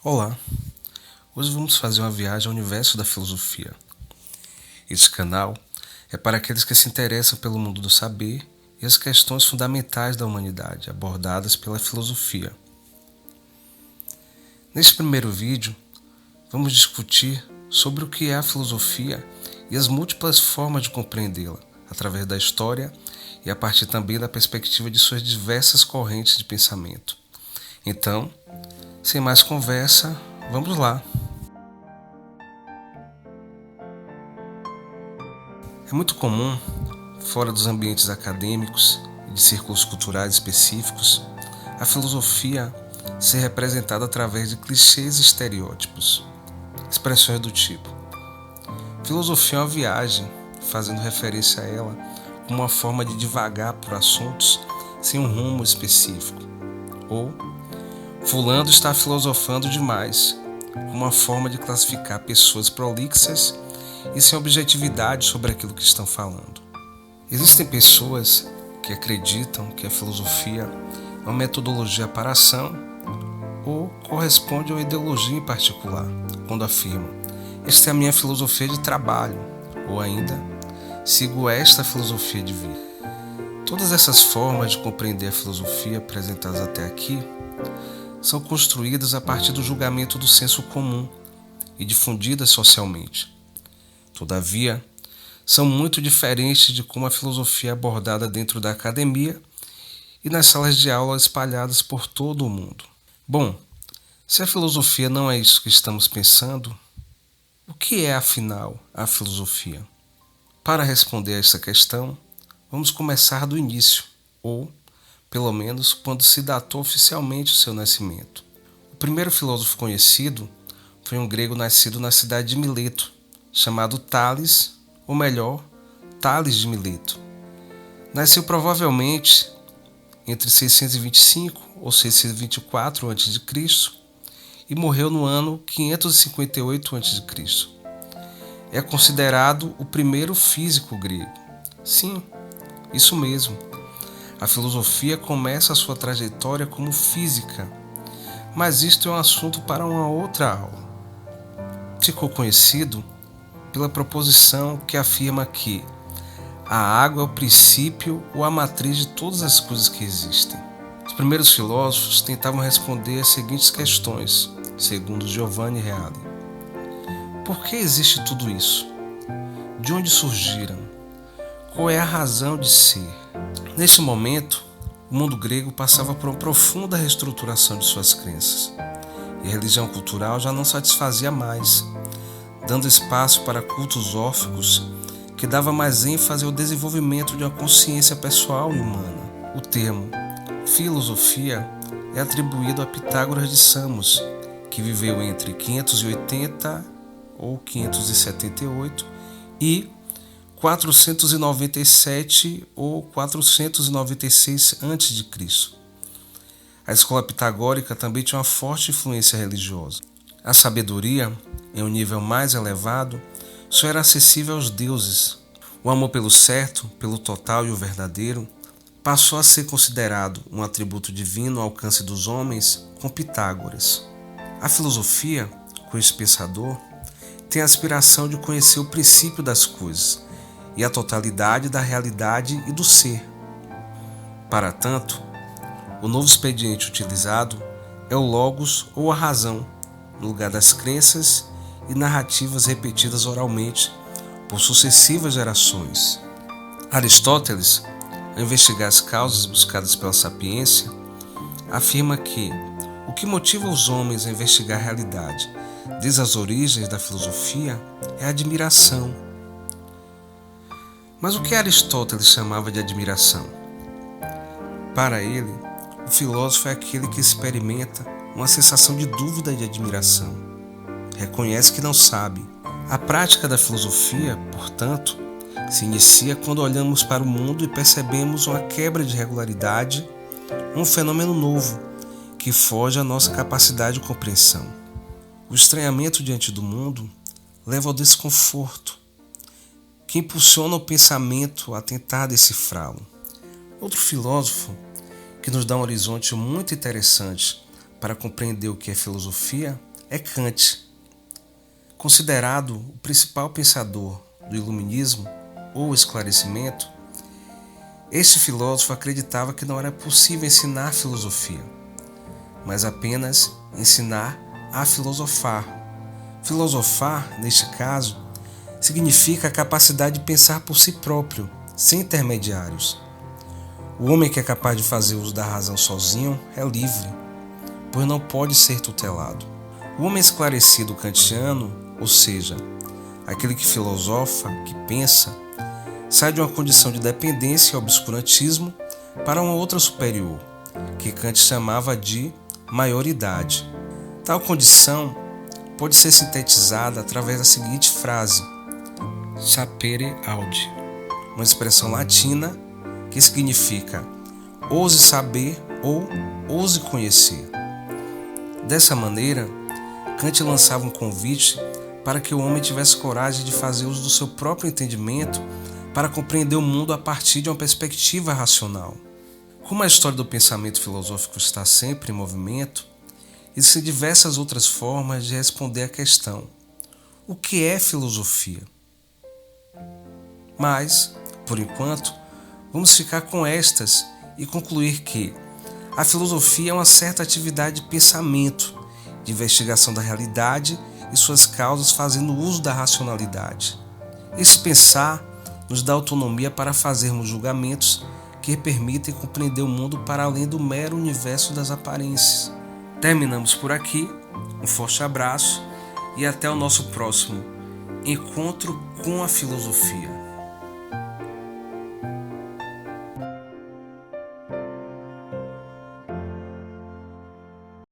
Olá, hoje vamos fazer uma viagem ao universo da filosofia. Este canal é para aqueles que se interessam pelo mundo do saber e as questões fundamentais da humanidade abordadas pela filosofia. Neste primeiro vídeo, vamos discutir sobre o que é a filosofia e as múltiplas formas de compreendê-la, através da história e a partir também da perspectiva de suas diversas correntes de pensamento. Então, sem mais conversa, vamos lá! É muito comum, fora dos ambientes acadêmicos e de círculos culturais específicos, a filosofia ser representada através de clichês e estereótipos. Expressões do tipo: filosofia é uma viagem, fazendo referência a ela como uma forma de divagar por assuntos sem um rumo específico. Ou fulano está filosofando demais, uma forma de classificar pessoas prolixas e sem objetividade sobre aquilo que estão falando. Existem pessoas que acreditam que a filosofia é uma metodologia para a ação ou corresponde a uma ideologia em particular, quando afirmam: esta é a minha filosofia de trabalho, ou ainda, sigo esta filosofia de vida. Todas essas formas de compreender a filosofia apresentadas até aqui são construídas a partir do julgamento do senso comum e difundidas socialmente. Todavia, são muito diferentes de como a filosofia é abordada dentro da academia e nas salas de aula espalhadas por todo o mundo. Bom, se a filosofia não é isso que estamos pensando, o que é, afinal, a filosofia? Para responder a esta questão, vamos começar do início, ou pelo menos quando se datou oficialmente o seu nascimento. O primeiro filósofo conhecido foi um grego nascido na cidade de Mileto, chamado Tales, ou melhor, Tales de Mileto. Nasceu provavelmente entre 625 ou 624 a.C. e morreu no ano 558 a.C. É considerado o primeiro físico grego. Sim, isso mesmo. A filosofia começa a sua trajetória como física, mas isto é um assunto para uma outra aula. Ficou conhecido pela proposição que afirma que a água é o princípio ou a matriz de todas as coisas que existem. Os primeiros filósofos tentavam responder as seguintes questões, segundo Giovanni Reale. Por que existe tudo isso? De onde surgiram? Qual é a razão de ser? Neste momento, o mundo grego passava por uma profunda reestruturação de suas crenças, e a religião cultural já não satisfazia mais, dando espaço para cultos órficos que dava mais ênfase ao desenvolvimento de uma consciência pessoal e humana. O termo filosofia é atribuído a Pitágoras de Samos, que viveu entre 580 ou 578 e 497 ou 496 a.C. A escola pitagórica também tinha uma forte influência religiosa. A sabedoria, em um nível mais elevado, só era acessível aos deuses. O amor pelo certo, pelo total e o verdadeiro, passou a ser considerado um atributo divino ao alcance dos homens com Pitágoras. A filosofia, com esse pensador, tem a aspiração de conhecer o princípio das coisas e a totalidade da realidade e do ser. Para tanto, o novo expediente utilizado é o logos ou a razão, no lugar das crenças e narrativas repetidas oralmente por sucessivas gerações. Aristóteles, ao investigar as causas buscadas pela sapiência, afirma que o que motiva os homens a investigar a realidade desde as origens da filosofia é a admiração. Mas o que Aristóteles chamava de admiração? Para ele, o filósofo é aquele que experimenta uma sensação de dúvida e de admiração. Reconhece que não sabe. A prática da filosofia, portanto, Se inicia quando olhamos para o mundo e percebemos uma quebra de regularidade, um fenômeno novo que foge à nossa capacidade de compreensão. O estranhamento diante do mundo leva ao desconforto, que impulsiona o pensamento a tentar decifrá-lo. Outro filósofo que nos dá um horizonte muito interessante para compreender o que é filosofia é Kant. Considerado o principal pensador do iluminismo ou esclarecimento, este filósofo acreditava que não era possível ensinar filosofia, mas apenas ensinar a filosofar. Filosofar, neste caso, significa a capacidade de pensar por si próprio, sem intermediários. O homem que é capaz de fazer uso da razão sozinho é livre, pois não pode ser tutelado. O homem esclarecido kantiano, ou seja, aquele que filosofa, que pensa, sai de uma condição de dependência e obscurantismo para uma outra superior, que Kant chamava de maioridade. Tal condição pode ser sintetizada através da seguinte frase: sapere aude, uma expressão latina que significa ouse saber ou ouse conhecer. Dessa maneira, Kant lançava um convite para que o homem tivesse coragem de fazer uso do seu próprio entendimento para compreender o mundo a partir de uma perspectiva racional. Como a história do pensamento filosófico está sempre em movimento, existem diversas outras formas de responder à questão: o que é filosofia? Mas, por enquanto, vamos ficar com estas e concluir que a filosofia é uma certa atividade de pensamento, de investigação da realidade e suas causas fazendo uso da racionalidade. Esse pensar nos dá autonomia para fazermos julgamentos que permitem compreender o mundo para além do mero universo das aparências. Terminamos por aqui, um forte abraço e até o nosso próximo encontro com a filosofia.